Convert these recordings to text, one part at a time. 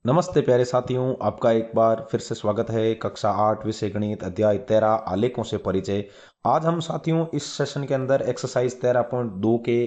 नमस्ते प्यारे साथियों, आपका एक बार फिर से स्वागत है। कक्षा 8 विषय गणित अध्याय 13 आलेखों से परिचय। आज हम साथियों इस सेशन के अंदर एक्सरसाइज 13.2 के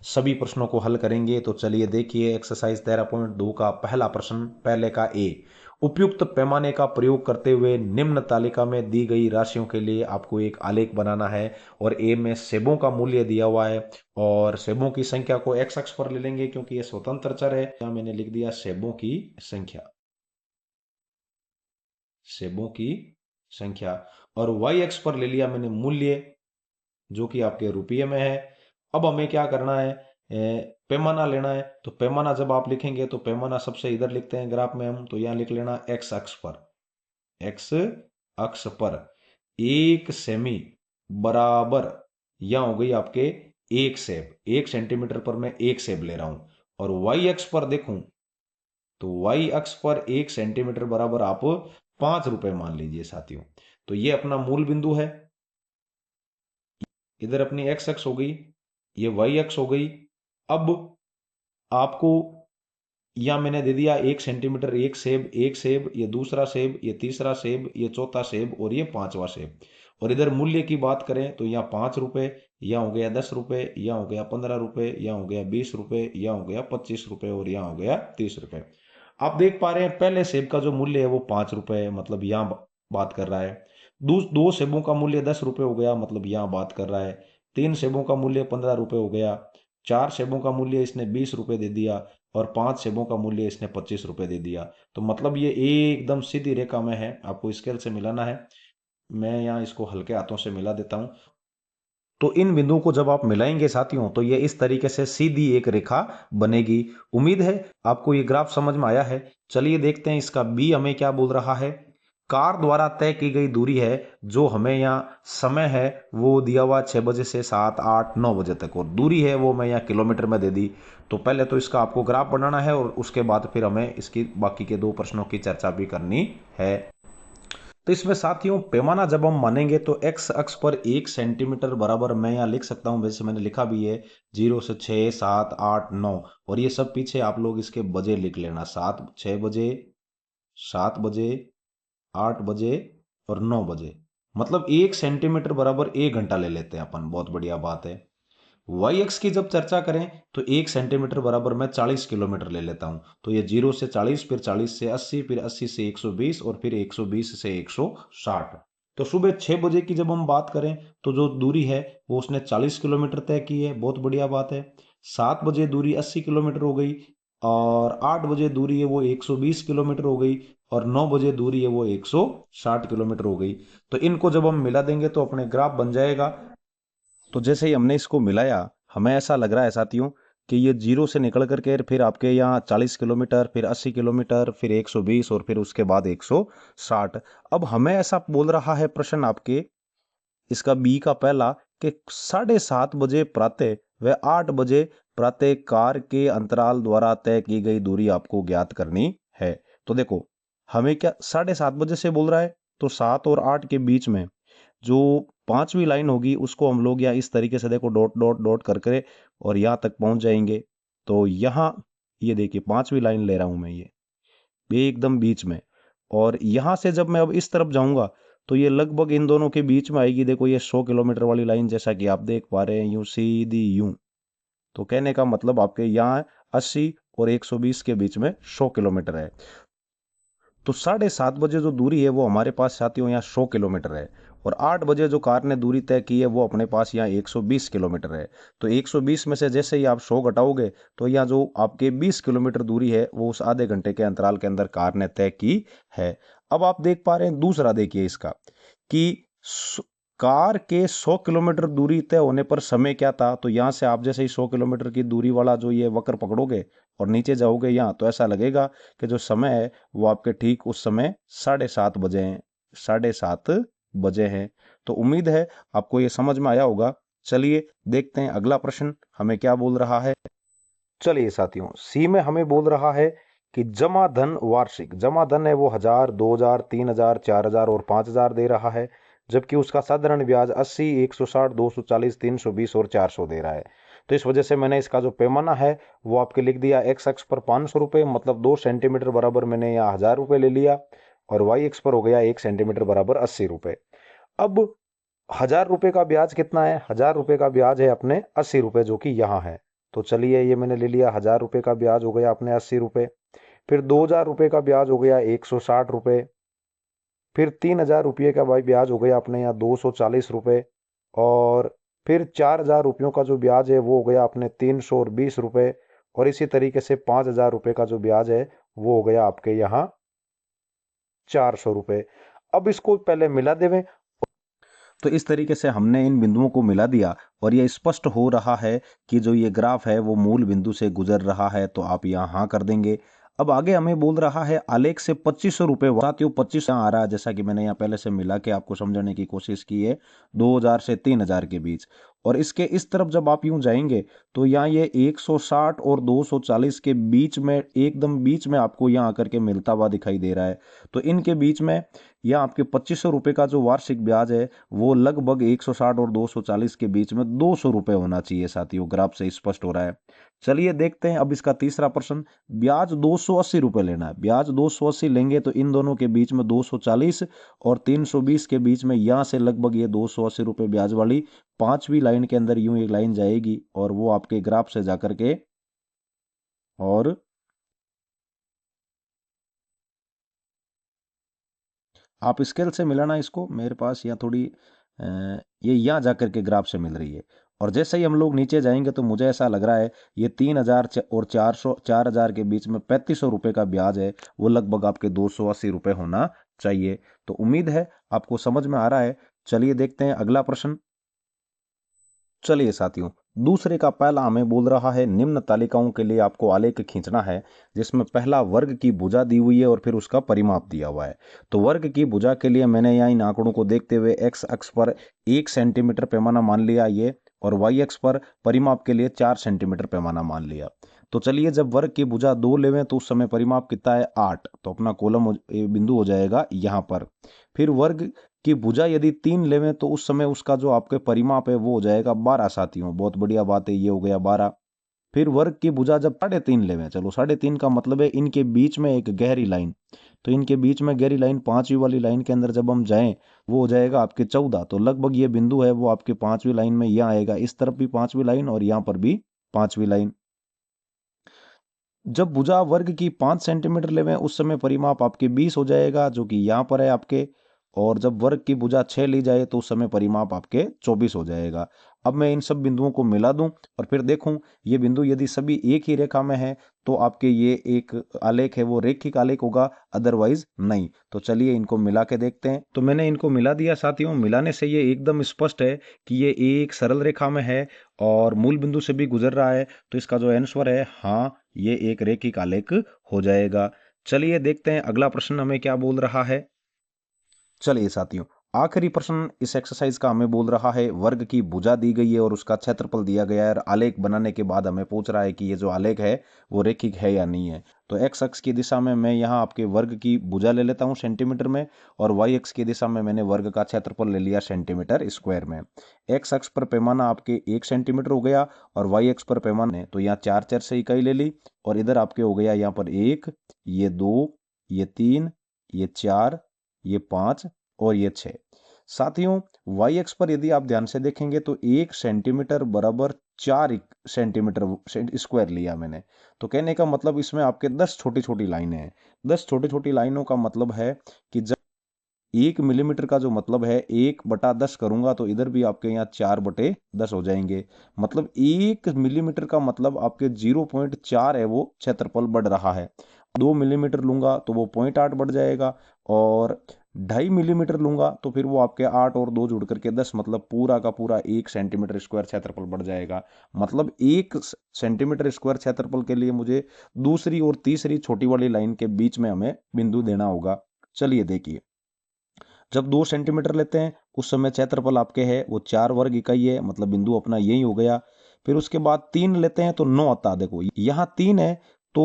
सभी प्रश्नों को हल करेंगे। तो चलिए देखिए एक्सरसाइज 13.2 का पहला प्रश्न, पहले का ए। उपयुक्त पैमाने का प्रयोग करते हुए निम्न तालिका में दी गई राशियों के लिए आपको एक आलेख बनाना है। और ए में सेबों का मूल्य दिया हुआ है और सेबों की संख्या को एक्स अक्ष पर ले लेंगे क्योंकि ये स्वतंत्र चर है। यहाँ मैंने लिख दिया सेबों की संख्या, सेबों की संख्या। और वाई एक्स पर ले लिया मैंने मूल्य जो कि आपके रुपये में है। अब हमें क्या करना है, पैमाना लेना है। तो पैमाना जब आप लिखेंगे तो पैमाना सबसे इधर लिखते हैं ग्राफ में हम, तो यहां लिख लेना एक्स अक्ष पर, एक्स अक्ष पर 1 सेमी बराबर, यहां हो गई आपके 1 सेब, 1 सेंटीमीटर पर मैं 1 सेब ले रहा हूं। और वाई अक्ष पर देखूं तो वाई अक्ष पर 1 सेंटीमीटर बराबर आप 5 रुपए मान लीजिए साथियों। तो ये अपना मूल बिंदु है, इधर अपनी एक्स अक्ष हो गई, ये वाई अक्ष हो गई। अब आपको या मैंने दे दिया 1 सेंटीमीटर, एक सेब, ये दूसरा सेब, ये तीसरा सेब, ये चौथा सेब और ये पांचवा सेब। और इधर मूल्य की बात करें तो यहाँ 5 रुपए, यहाँ हो गया 10 रुपए, यहाँ हो गया 15 रुपए, यहाँ हो गया 20 रुपए, यहाँ हो गया 25 रुपए और यहाँ हो गया 30 रुपए। आप देख पा रहे हैं पहले सेब का जो मूल्य है वो 5 रुपए है, मतलब यहाँ बात कर रहा है। दो सेबों का मूल्य 10 रुपए हो गया, मतलब यहाँ बात कर रहा है। 3 सेबों का मूल्य 15 रुपए हो गया। 4 सेबों का मूल्य इसने 20 रुपए दे दिया और 5 सेबों का मूल्य इसने 25 रुपए दे दिया। तो मतलब ये एकदम सीधी रेखा में है, आपको स्केल से मिलाना है। मैं यहाँ इसको हल्के हाथों से मिला देता हूं। तो इन बिंदुओं को जब आप मिलाएंगे साथियों तो ये इस तरीके से सीधी एक रेखा बनेगी। उम्मीद है आपको ये ग्राफ समझ में आया है। चलिए देखते हैं इसका बी हमें क्या बोल रहा है। कार द्वारा तय की गई दूरी है, जो हमें यहाँ समय है वो दिया हुआ 6 बजे से 7, 8, 9 बजे तक, और दूरी है वो मैं यहाँ किलोमीटर में दे दी। तो पहले तो इसका आपको ग्राफ बनाना है और उसके बाद फिर हमें इसकी बाकी के 2 प्रश्नों की चर्चा भी करनी है। तो इसमें साथियों पैमाना जब हम मानेंगे तो एक्स अक्ष पर 1 सेंटीमीटर बराबर मैं यहाँ लिख सकता हूँ, वैसे मैंने लिखा भी है 0 से 6, 7, 8, 9। और ये सब पीछे आप लोग इसके बजे लिख लेना, 6 बजे, 7 बजे, 8 बजे और 9 बजे। मतलब 1 सेंटीमीटर बराबर 1 घंटा ले लेते हैं अपन, बहुत बढ़िया बात है। वाई एक्स की जब चर्चा करें तो 1 सेंटीमीटर बराबर मैं 40 किलोमीटर ले लेता हूं। तो ये 0 से 40, फिर 40 से 80, फिर 80 से 120 और फिर 120 से 160। तो सुबह 6 बजे की जब हम बात करें तो जो दूरी है वो उसने 40 किलोमीटर तय की है, बहुत बढ़िया बात है। 7 बजे दूरी 80 किलोमीटर हो गई और 8 बजे दूरी है वो 120 किलोमीटर हो गई और 9 बजे दूरी है वो 160 किलोमीटर हो गई। तो इनको जब हम मिला देंगे तो अपने ग्राफ बन जाएगा। तो जैसे ही हमने इसको मिलाया हमें ऐसा लग रहा है साथियों कि ये 0 से निकल करके फिर आपके यहाँ 40 किलोमीटर, फिर 80 किलोमीटर, फिर 120 और फिर उसके बाद 160। अब हमें ऐसा बोल रहा है प्रश्न आपके इसका बी का पहला कि 7:30 बजे प्रातः व 8 बजे प्रातः कार के अंतराल द्वारा तय की गई दूरी आपको ज्ञात करनी है। तो देखो हमें क्या 7:30 बजे से बोल रहा है, तो 7 और 8 के बीच में जो पांचवी लाइन होगी उसको हम लोग यहाँ इस तरीके से देखो डॉट डॉट डॉट करके और यहाँ तक पहुंच जाएंगे। तो यहाँ ये देखिए पांचवी लाइन ले रहा हूं मैं, ये एकदम बीच में। और यहाँ से जब मैं अब इस तरफ जाऊंगा तो ये लगभग इन दोनों के बीच में आएगी। देखो ये 100 किलोमीटर वाली लाइन जैसा कि आप देख पा रहे हैं, यूं सीधी यूं। तो कहने का मतलब आपके यहाँ 80 और 120 के बीच में 100 किलोमीटर है। तो 7:30 बजे जो दूरी है वो हमारे पास साथियों यहाँ 100 किलोमीटर है। और 8 बजे जो कार ने दूरी तय की है वो अपने पास यहाँ 120 किलोमीटर है। तो 120 में से जैसे ही आप 100 घटाओगे तो यहाँ जो आपके 20 किलोमीटर दूरी है वो उस आधे घंटे के अंतराल के अंदर कार ने तय की है। अब आप देख पा रहे हैं दूसरा, देखिए इसका कि कार के 100 किलोमीटर दूरी तय होने पर समय क्या था। तो यहाँ से आप जैसे ही 100 किलोमीटर की दूरी वाला जो ये वक्र पकड़ोगे और नीचे जाओगे यहाँ, तो ऐसा लगेगा कि जो समय है वो आपके ठीक उस समय 7:30 बजे हैं, 7:30 बजे हैं। तो उम्मीद है आपको ये समझ में आया होगा। चलिए देखते हैं अगला प्रश्न हमें क्या बोल रहा है। चलिए साथियों सी में हमें बोल रहा है कि जमा धन वार्षिक, जमा धन है वो 1000, 2000, 3000, 4000 और 5000 दे रहा है, जबकि उसका साधारण ब्याज 80, 160, 240, 320 और 400 दे रहा है। तो इस वजह से मैंने इसका जो पैमाना है वो आपके लिख दिया एक्स अक्ष पर 500 रुपये, मतलब 2 सेंटीमीटर बराबर मैंने यहाँ 1000 रुपये ले लिया, और वाई अक्ष पर हो गया 1 सेंटीमीटर बराबर 80 रुपये। अब 1000 रुपये का ब्याज कितना है? 1000 रुपये का ब्याज है अपने 80 रुपये, जो कि यहाँ है। तो चलिए ये मैंने ले लिया, 1000 रुपये का ब्याज हो गया अपने 80 रुपये। फिर 2000 रुपये का ब्याज हो गया 160 रुपये। फिर 3000 रुपये का भाई ब्याज हो गया अपने यहाँ 240 रुपये। और फिर 4000 रुपयों का जो ब्याज है वो हो गया अपने 320 रुपये। और इसी तरीके से 5000 रुपये का जो ब्याज है वो हो गया आपके यहाँ 400 रुपये। अब इसको पहले मिला देवें। तो इस तरीके से हमने इन बिंदुओं को मिला दिया और ये स्पष्ट हो रहा है कि जो ये ग्राफ है वो मूल बिंदु से गुजर रहा है, तो आप यहाँ हाँ कर देंगे। अब आगे हमें बोल रहा है आलेख से 2500 रुपये। साथियों 25 यहाँ आ रहा है, जैसा कि मैंने यहाँ पहले से मिला के आपको समझाने की कोशिश की है, 2000 से 3000 के बीच। और इसके इस तरफ जब आप यूं जाएंगे तो यहाँ ये 160 और 240 के बीच में, एकदम बीच में आपको यहाँ आकर के मिलता हुआ दिखाई दे रहा है। तो इनके बीच में यहाँ आपके 2500 रुपये का जो वार्षिक ब्याज है वो लगभग 160 और 240 के बीच में 200 रुपये होना चाहिए। साथियों ग्राफ से स्पष्ट हो रहा है। चलिए देखते हैं अब इसका तीसरा प्रश्न। ब्याज 280 रुपये लेना है। ब्याज 280 लेंगे तो इन दोनों के बीच में 240 और 320 के बीच में यहाँ से लगभग ये 280 रुपये ब्याज वाली पांचवी लाइन के अंदर यूं एक लाइन जाएगी और वो आपके ग्राफ से जाकर के और आप स्केल से मिलाना इसको, मेरे पास यहाँ थोड़ी ये यहाँ जाकर के ग्राफ से मिल रही है। और जैसे ही हम लोग नीचे जाएंगे तो मुझे ऐसा लग रहा है ये 3000 और 4000 के बीच में 3500 रुपये का ब्याज है, वो लगभग आपके 280 रुपये होना चाहिए। तो उम्मीद है आपको समझ में आ रहा है। चलिए देखते हैं अगला प्रश्न। चलिए साथियों, दूसरे का पहला हमें बोल रहा है निम्न तालिकाओं के लिए आपको आलेख खींचना है, जिसमें पहला वर्ग की भुजा दी हुई है और फिर उसका परिमाप दिया हुआ है। तो वर्ग की भुजा के लिए मैंने यहाँ इन आंकड़ों को देखते हुए एक्स अक्ष पर 1 सेंटीमीटर पैमाना मान लिया ये, और वाई अक्ष पर परिमाप के लिए 4 सेंटीमीटर पैमाना मान लिया। तो चलिए जब वर्ग की भुजा 2 लेवें तो उस समय परिमाप कितना है 8, तो अपना बिंदु हो जाएगा यहाँ पर। फिर वर्ग कि भुजा यदि 3 लेवें तो उस समय उसका जो आपके परिमाप है वो हो जाएगा 12। साथियों बहुत बढ़िया बात है, ये हो गया 12। फिर वर्ग की भुजा जब 3.5 लेवें, चलो 3.5 का मतलब है इनके बीच में एक गहरी लाइन, तो इनके बीच में गहरी लाइन पांचवी वाली लाइन के अंदर जब हम जाएं वो हो जाएगा आपके 14। तो लगभग ये बिंदु है वो आपके पांचवी लाइन में यहाँ आएगा, इस तरफ भी पांचवी लाइन और यहाँ पर भी पांचवी लाइन। जब भुजा वर्ग की 5 सेंटीमीटर लेवें उस समय परिमाप आपके 20 हो जाएगा, जो कि यहाँ पर है आपके। और जब वर्ग की भुजा 6 ली जाए तो उस समय परिमाप आपके 24 हो जाएगा। अब मैं इन सब बिंदुओं को मिला दूं और फिर देखूं ये बिंदु यदि सभी एक ही रेखा में है तो आपके ये एक आलेख है वो रेखिक आलेख होगा, अदरवाइज नहीं। तो चलिए इनको मिला के देखते हैं। तो मैंने इनको मिला दिया साथियों। मिलाने से ये एकदम स्पष्ट है कि ये एक सरल रेखा में है और मूल बिंदु से भी गुजर रहा है। तो इसका जो आंसर है हाँ, ये एक रेखिक आलेख हो जाएगा। चलिए देखते हैं अगला प्रश्न हमें क्या बोल रहा है। चलिए साथियों, आखिरी प्रश्न इस एक्सरसाइज का हमें बोल रहा है वर्ग की भुजा दी गई है और उसका क्षेत्रफल दिया गया है। आलेख बनाने के बाद हमें पूछ रहा है कि ये जो आलेख है वो रेखिक है या नहीं है। तो एक्स अक्ष की दिशा में मैं यहाँ आपके वर्ग की भुजा ले लेता हूँ सेंटीमीटर में, और वाई अक्ष की दिशा में मैंने वर्ग का क्षेत्रफल ले लिया सेंटीमीटर स्क्वायर में। एक्स अक्ष पर पैमाना आपके 1 सेंटीमीटर हो गया और वाई अक्ष पर पैमाना तो यहाँ 4 से इकाई ले ली, और इधर आपके हो गया यहाँ पर 1, ये 2, ये 3, ये 4, ये 5 और ये 6। साथियों वाई एक्स पर यदि आप ध्यान से देखेंगे तो 1 सेंटीमीटर बराबर 4 सेंटीमीटर स्क्वायर लिया मैंने। तो कहने का मतलब इसमें आपके 10 छोटी छोटी लाइनें हैं। 10 छोटी छोटी लाइनों का मतलब है कि जब 1 मिलीमीटर का जो मतलब है 1/10 करूंगा तो इधर भी आपके यहाँ 4/10 हो जाएंगे। मतलब 1 मिलीमीटर का मतलब आपके 0.4 है वो क्षेत्रफल बढ़ रहा है। 2 मिलीमीटर लूंगा तो वो 0.8 बढ़ जाएगा, और 2.5 मिलीमीटर लूंगा तो फिर वो आपके 8 और 2 जुड़ करके 10, मतलब पूरा का पूरा 1 सेंटीमीटर स्क्वायर क्षेत्रफल बढ़ जाएगा। मतलब 1 सेंटीमीटर स्क्वायर क्षेत्रफल के लिए मुझे दूसरी और तीसरी छोटी वाली लाइन के बीच में हमें बिंदु देना होगा। चलिए देखिए, जब 2 सेंटीमीटर लेते हैं उस समय क्षेत्रफल आपके है वो 4 वर्ग इकाई है, मतलब बिंदु अपना यही हो गया। फिर उसके बाद 3 लेते हैं तो 9 आता है। देखो यहाँ 3 है तो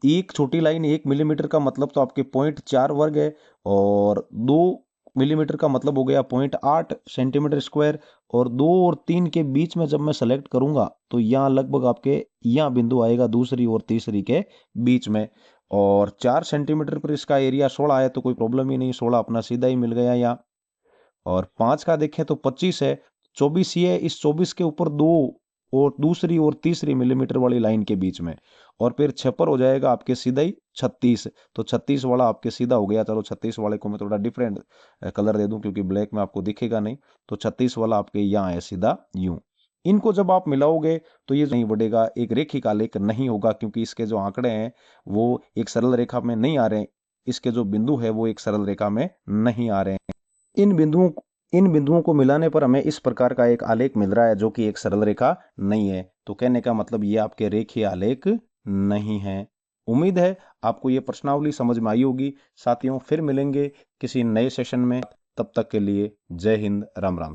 एक छोटी लाइन 1 मिलीमीटर का मतलब तो आपके 0.4 वर्ग है, और 2 मिलीमीटर का मतलब हो गया 0.8 सेंटीमीटर स्क्वायर। और 2 और 3 के बीच में जब मैं सेलेक्ट करूंगा तो यहाँ लगभग आपके यहाँ बिंदु आएगा दूसरी और तीसरी के बीच में। और 4 सेंटीमीटर पर इसका एरिया 16 है तो कोई प्रॉब्लम ही नहीं, 16 अपना सीधा ही मिल गया यहाँ। और 5 का देखें तो 25 है, 24 ही है, इस 24 के ऊपर 2 और दूसरी और तीसरी मिलीमीटर वाली लाइन के बीच में। और फिर 6 पर हो जाएगा आपके सीधा ही 36। तो 36 वाला आपके सीधा हो गया। चलो 36 वाले को मैं थोड़ा डिफरेंट कलर दे दूं क्योंकि ब्लैक में आपको दिखेगा नहीं। तो 36 वाला आपके यहाँ है सीधा यूं। इनको जब आप मिलाओगे तो ये नहीं बढ़ेगा, एक रेखिक आलेख नहीं होगा क्योंकि इसके जो आंकड़े हैं वो एक सरल रेखा में नहीं आ रहे हैं, इसके जो बिंदु है वो एक सरल रेखा में नहीं आ रहे हैं। इन बिंदुओं इन बिंदुओं को मिलाने पर हमें इस प्रकार का एक आलेख मिल रहा है जो कि एक सरल रेखा नहीं है। तो कहने का मतलब ये आपके रेखीय आलेख नहीं है। उम्मीद है आपको ये प्रश्नावली समझ में आई होगी। साथियों फिर मिलेंगे किसी नए सेशन में, तब तक के लिए जय हिंद, राम राम।